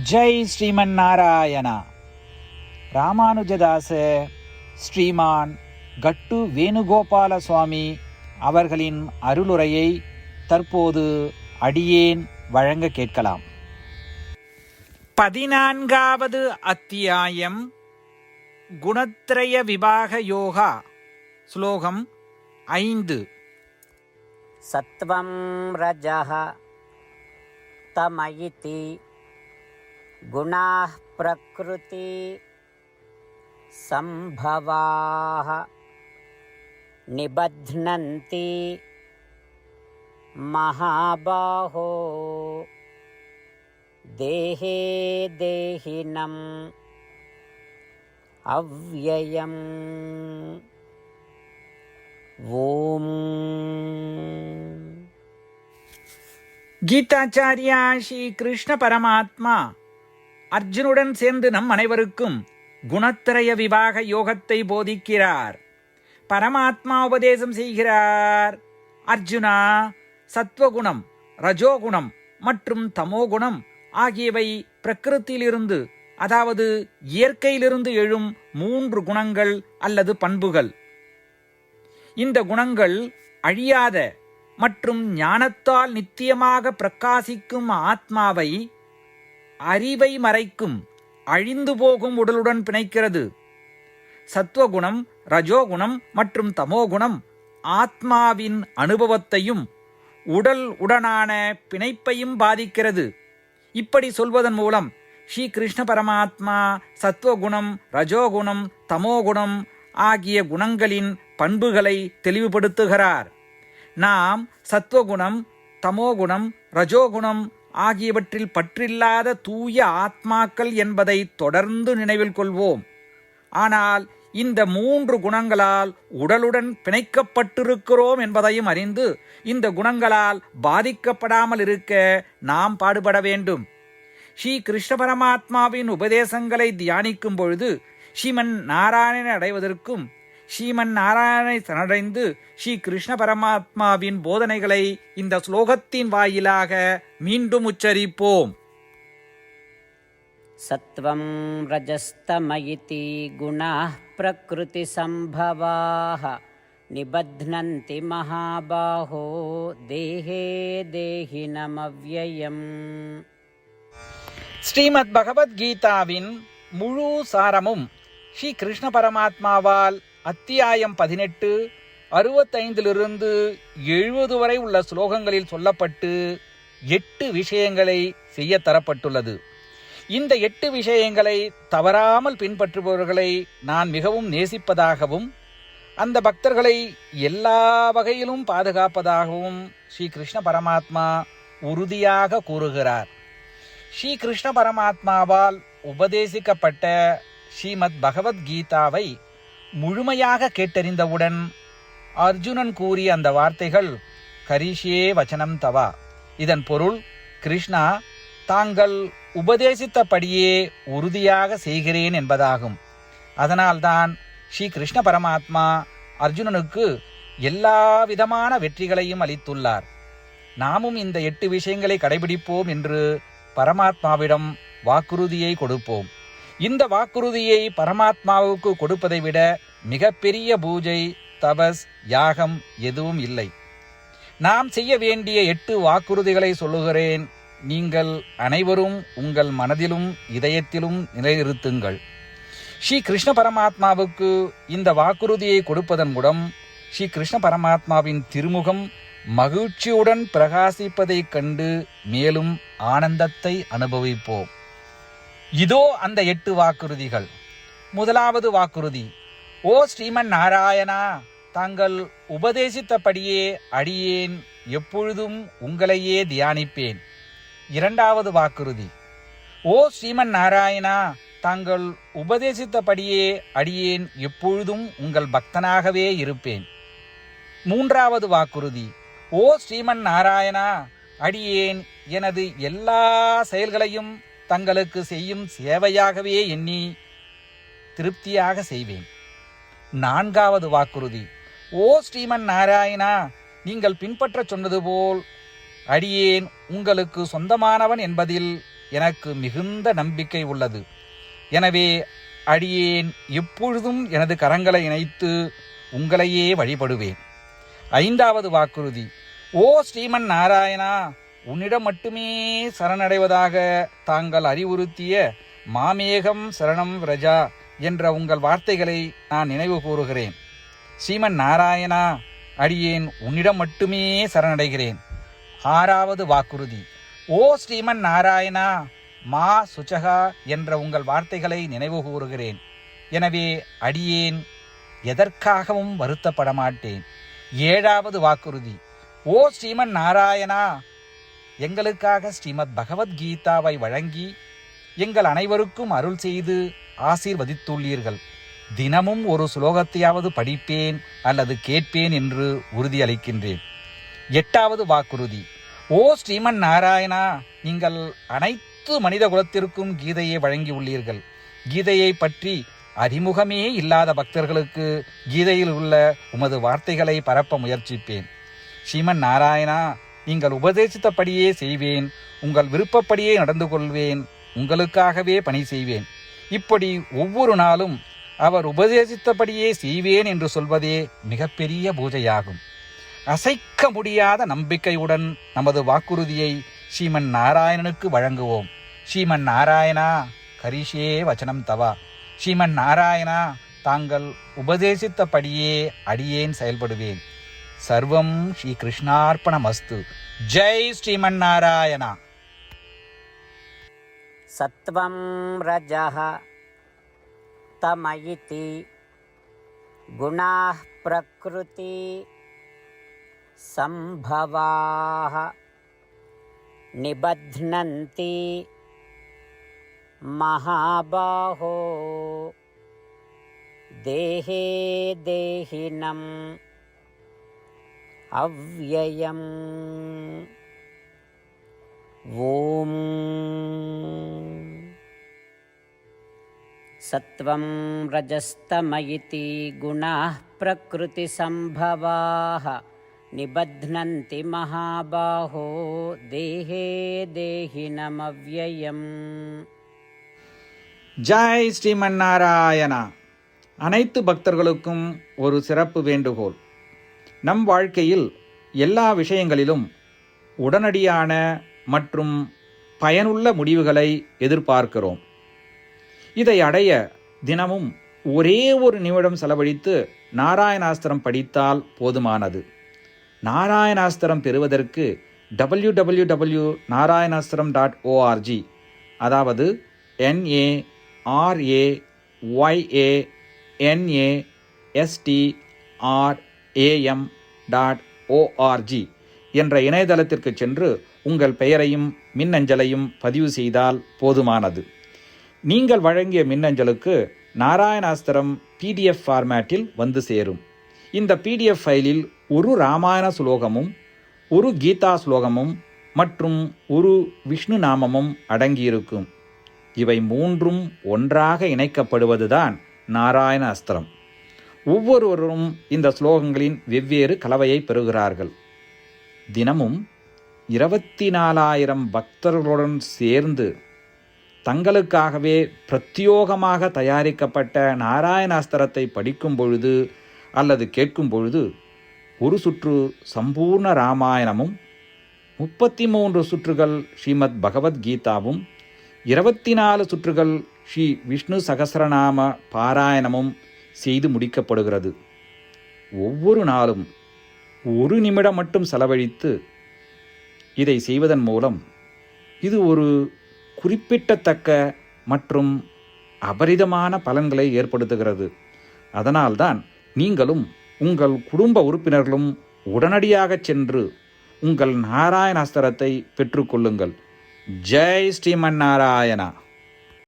ஜெய் ஸ்ரீமன் நாராயணா. ராமானுஜதாச ஸ்ரீமான் கட்டு வேணுகோபால சுவாமி அவர்களின் அருளுரையை தற்போது அடியேன் வழங்க கேட்கலாம். 14வது அத்தியாயம் குணத்ரய விபாக யோகா. ஸ்லோகம் 5. சத்வம் ரஜஹ தமயிதி குணாः பிரக்ருதி சம்பவாः நிபத்னந்தி மகாபாஹோ தேஹே தேஹினம் அவ்யயம். ஓம். கீதாச்சாரியா ஸ்ரீ கிருஷ்ண பரமாத்மா அர்ஜுனுடன் சேர்ந்து நம் அனைவருக்கும் குணத்திரய விபாக யோகத்தை போதிக்கிறார். பரமாத்மா உபதேசம் செய்கிறார். அர்ஜுனா, சத்வகுணம், ரஜோகுணம் மற்றும் தமோகுணம் ஆகியவை பிரகிருத்திலிருந்து, அதாவது இயற்கையிலிருந்து எழும் 3 குணங்கள் அல்லது பண்புகள். இந்த குணங்கள் அழியாத மற்றும் ஞானத்தால் நித்தியமாக பிரகாசிக்கும் ஆத்மாவை அறிவை மறைக்கும் அழிந்து போகும் உடலுடன் பிணைக்கிறது. சத்வகுணம், ரஜோகுணம் மற்றும் தமோகுணம் ஆத்மாவின் அனுபவத்தையும் உடல் உடனான பிணைப்பையும் பாதிக்கிறது. இப்படி சொல்வதன் மூலம் ஸ்ரீ கிருஷ்ண பரமாத்மா சத்வகுணம், ரஜோகுணம், தமோகுணம் ஆகிய குணங்களின் பண்புகளை தெளிவுபடுத்துகிறார். நாம் சத்வகுணம், தமோகுணம், ரஜோகுணம் ஆகியவற்றில் பற்றில்லாத தூய ஆத்மாக்கள் என்பதை தொடர்ந்து நினைவில் கொள்வோம். ஆனால் இந்த 3 குணங்களால் உடலுடன் பிணைக்கப்பட்டிருக்கிறோம் என்பதையும் அறிந்து இந்த குணங்களால் பாதிக்கப்படாமல் இருக்க நாம் பாடுபட வேண்டும். ஸ்ரீ கிருஷ்ண பரமாத்மாவின் உபதேசங்களை தியானிக்கும் பொழுது ஸ்ரீமன் நாராயணனை அடைவதற்கும் ஸ்ரீமன் நாராயணனை சரணடைந்து ஸ்ரீ கிருஷ்ண பரமாத்மாவின் போதனைகளை இந்த ஸ்லோகத்தின் வாயிலாக மீண்டும் உச்சரிப்போம். சத்வம் ரஜஸ்தமயிதி குணாः பிரக்ருதி சம்பவாः நிபத்னந்தி மகாபாஹோ தேஹே தேஹினம் அவ்யயம். ஸ்ரீமத் பகவத்கீதாவின் முழு சாரமும் ஸ்ரீ கிருஷ்ண பரமாத்மாவால் அத்தியாயம் 18, 65 70 வரை உள்ள ஸ்லோகங்களில் சொல்லப்பட்டு 8 விஷயங்களை செய்ய தரப்பட்டுள்ளது. இந்த 8 விஷயங்களை தவறாமல் பின்பற்றுபவர்களை நான் மிகவும் நேசிப்பதாகவும் அந்த பக்தர்களை எல்லா வகையிலும் பாதுகாப்பதாகவும் ஸ்ரீ கிருஷ்ண பரமாத்மா உறுதியாக கூறுகிறார். ஸ்ரீ கிருஷ்ண பரமாத்மாவால் உபதேசிக்கப்பட்ட ஸ்ரீமத் பகவத்கீதாவை முழுமையாக கேட்டறிந்தவுடன் அர்ஜுனன் கூறிய அந்த வார்த்தைகள் கரிஷ்யே வச்சனம் தவா. இதன் பொருள், கிருஷ்ணா, தாங்கள் உபதேசித்தபடியே உறுதியாக செய்கிறேன் என்பதாகும். அதனால்தான் ஸ்ரீ கிருஷ்ண பரமாத்மா அர்ஜுனனுக்கு எல்லா விதமான வெற்றிகளையும் அளித்துள்ளார். நாமும் இந்த 8 விஷயங்களை கடைபிடிப்போம் என்று பரமாத்மாவிடம் வாக்குறுதியை கொடுப்போம். இந்த வாக்குறுதியை பரமாத்மாவுக்கு கொடுப்பதை விட மிகப்பெரிய பூஜை, தபஸ், யாகம் எதுவும் இல்லை. நாம் செய்ய வேண்டிய 8 வாக்குறுதிகளை சொல்லுகிறேன். நீங்கள் அனைவரும் உங்கள் மனதிலும் இதயத்திலும் நிலைநிறுத்துங்கள். ஸ்ரீ கிருஷ்ண பரமாத்மாவுக்கு இந்த வாக்குறுதியை கொடுப்பதன் மூலம் ஸ்ரீ கிருஷ்ண பரமாத்மாவின் திருமுகம் மகிழ்ச்சியுடன் பிரகாசிப்பதைக் கண்டு மேலும் ஆனந்தத்தை அனுபவிப்போம். இதோ அந்த 8 வாக்குறுதிகள். முதலாவது வாக்குறுதி: ஓ ஸ்ரீமன் நாராயணா, தாங்கள் உபதேசித்தபடியே அடியேன் எப்பொழுதும் உங்களையே தியானிப்பேன். இரண்டாவது வாக்குறுதி: ஓ ஸ்ரீமன் நாராயணா, தாங்கள் உபதேசித்தபடியே அடியேன் எப்பொழுதும் உங்கள் பக்தனாகவே இருப்பேன். மூன்றாவது வாக்குறுதி: ஓ ஸ்ரீமன் நாராயணா, அடியேன் எனது எல்லா செயல்களையும் தங்களுக்கு செய்யும் சேவையாகவே எண்ணி திருப்தியாக செய்வேன். நான்காவது வாக்குறுதி: ஓ ஸ்ரீமன் நாராயணா, நீங்கள் பின்பற்ற சொன்னது போல் அடியேன் உங்களுக்கு சொந்தமானவன் என்பதில் எனக்கு மிகுந்த நம்பிக்கை உள்ளது. எனவே அடியேன் எப்பொழுதும் எனது கரங்களை இணைத்து உங்களையே வழிபடுவேன். 5வது வாக்குறுதி. ஓ ஸ்ரீமன் நாராயணா, உன்னிடம் மட்டுமே சரணடைவதாக தாங்கள் அறிவுறுத்திய மாமேகம் சரணம் விரஜா என்ற உங்கள் வார்த்தைகளை நான் நினைவு கூறுகிறேன். ஸ்ரீமன் நாராயணா, அடியேன் உன்னிடம் மட்டுமே சரணடைகிறேன். 6வது வாக்குறுதி. ஓ ஸ்ரீமன் நாராயணா, மா சுச்சகா என்ற உங்கள் வார்த்தைகளை நினைவு கூறுகிறேன். எனவே அடியேன் எதற்காகவும் வருத்தப்பட மாட்டேன். 7வது வாக்குறுதி. ஓ ஸ்ரீமன் நாராயணா, எங்களுக்காக ஸ்ரீமத் பகவத்கீதாவை வழங்கி எங்கள் அனைவருக்கும் அருள் செய்து ஆசீர்வதித்துள்ளீர்கள். தினமும் ஒரு ஸ்லோகத்தையாவது படிப்பேன் அல்லது கேட்பேன் என்று உறுதியளிக்கின்றேன். 8வது வாக்குறுதி. ஓ ஸ்ரீமன் நாராயணா, நீங்கள் அனைத்து மனித குலத்திற்கும் கீதையை வழங்கியுள்ளீர்கள். கீதையை பற்றி அறிமுகமே இல்லாத பக்தர்களுக்கு கீதையில் உள்ள உமது வார்த்தைகளை பரப்ப முயற்சிப்பேன். ஸ்ரீமன் நாராயணா, நீங்கள் உபதேசித்தபடியே செய்வேன். உங்கள் விருப்பப்படியே நடந்து கொள்வேன். உங்களுக்காகவே பணி செய்வேன். இப்படி ஒவ்வொரு நாளும் அவர் உபதேசித்தபடியே செய்வேன் என்று சொல்வதே மிகப்பெரிய பூஜையாகும். அசைக்க முடியாத நம்பிக்கையுடன் நமது வாக்குறுதியை ஸ்ரீமன் நாராயணனுக்கு வழங்குவோம். ஸ்ரீமன் நாராயணா, கரிஷே வச்சனம் தவா. ஸ்ரீமன் நாராயணா, தாங்கள் உபதேசித்தபடியே அடியேன் செயல்படுவேன். சர்வம் ஸ்ரீ கிருஷ்ணார்ப்பணமஸ்து. ஜெய் ஸ்ரீமன் நாராயணா. சத்வம் ரஜः தமயிதி குணாः பிரக்ருதி சம்பவாः நிபத்னந்தி மகாபாஹோ தேஹே தேஹினம் அவ்யயம். ஓம் சத்வம் ரஜஸ்தமயிதி குணாः பிரக்ருதி சம்பவாः நிபத்னந்தி மகாபாஹோ தேஹே தேஹினம் அவ்யயம். ஜெய் ஸ்ரீமன் நாராயணா. அனைத்து பக்தர்களுக்கும் ஒரு சிறப்பு வேண்டுகோள். நம் வாழ்க்கையில் எல்லா விஷயங்களிலும் உடனடியான மற்றும் பயனுள்ள முடிவுகளை எதிர்பார்க்கிறோம். இதை அடைய தினமும் ஒரே ஒரு நிமிடம் செலவழித்து நாராயணாஸ்திரம் படித்தால் போதுமானது. நாராயணாஸ்திரம் பெறுவதற்கு www.narayanaastram.org, அதாவது NARAYANASTRAM.org என்ற இணையதளத்திற்கு சென்று உங்கள் பெயரையும் மின்னஞ்சலையும் பதிவு செய்தால் போதுமானது. நீங்கள் வழங்கிய மின்னஞ்சலுக்கு நாராயணாஸ்திரம் PDF ஃபார்மேட்டில் வந்து சேரும். இந்த PDF ஃபைலில் ஒரு ராமாயண ஸ்லோகமும் ஒரு கீதா ஸ்லோகமும் மற்றும் ஒரு விஷ்ணு நாமமும் அடங்கியிருக்கும். இவை மூன்றும் ஒன்றாக இணைக்கப்படுவதுதான் நாராயண அஸ்திரம். ஒவ்வொருவரும் இந்த ஸ்லோகங்களின் வெவ்வேறு கலவையை பெறுகிறார்கள். தினமும் 24,000 பக்தர்களுடன் சேர்ந்து தங்களுக்காகவே பிரத்யோகமாக தயாரிக்கப்பட்ட நாராயணாஸ்திரத்தை படிக்கும் பொழுது அல்லது கேட்கும் பொழுது ஒரு சுற்று சம்பூர்ண ராமாயணமும் 33 சுற்றுகள் ஸ்ரீமத் பகவத்கீதாவும் 24 சுற்றுகள் ஸ்ரீ விஷ்ணு சகஸ்ரநாம பாராயணமும் செய்து முடிக்கப்படுகிறது. ஒவ்வொரு நாளும் ஒரு நிமிடம் மட்டும் செலவழித்து இதை செய்வதன் மூலம் இது ஒரு குறிப்பிடத்தக்க மற்றும் அபரிதமான பலன்களை ஏற்படுத்துகிறது. அதனால்தான் நீங்களும் உங்கள் குடும்ப உறுப்பினர்களும் உடனடியாக சென்று உங்கள் நாராயணாஸ்திரத்தை பெற்றுக்கொள்ளுங்கள். ஜெய் ஸ்ரீமன் நாராயணா.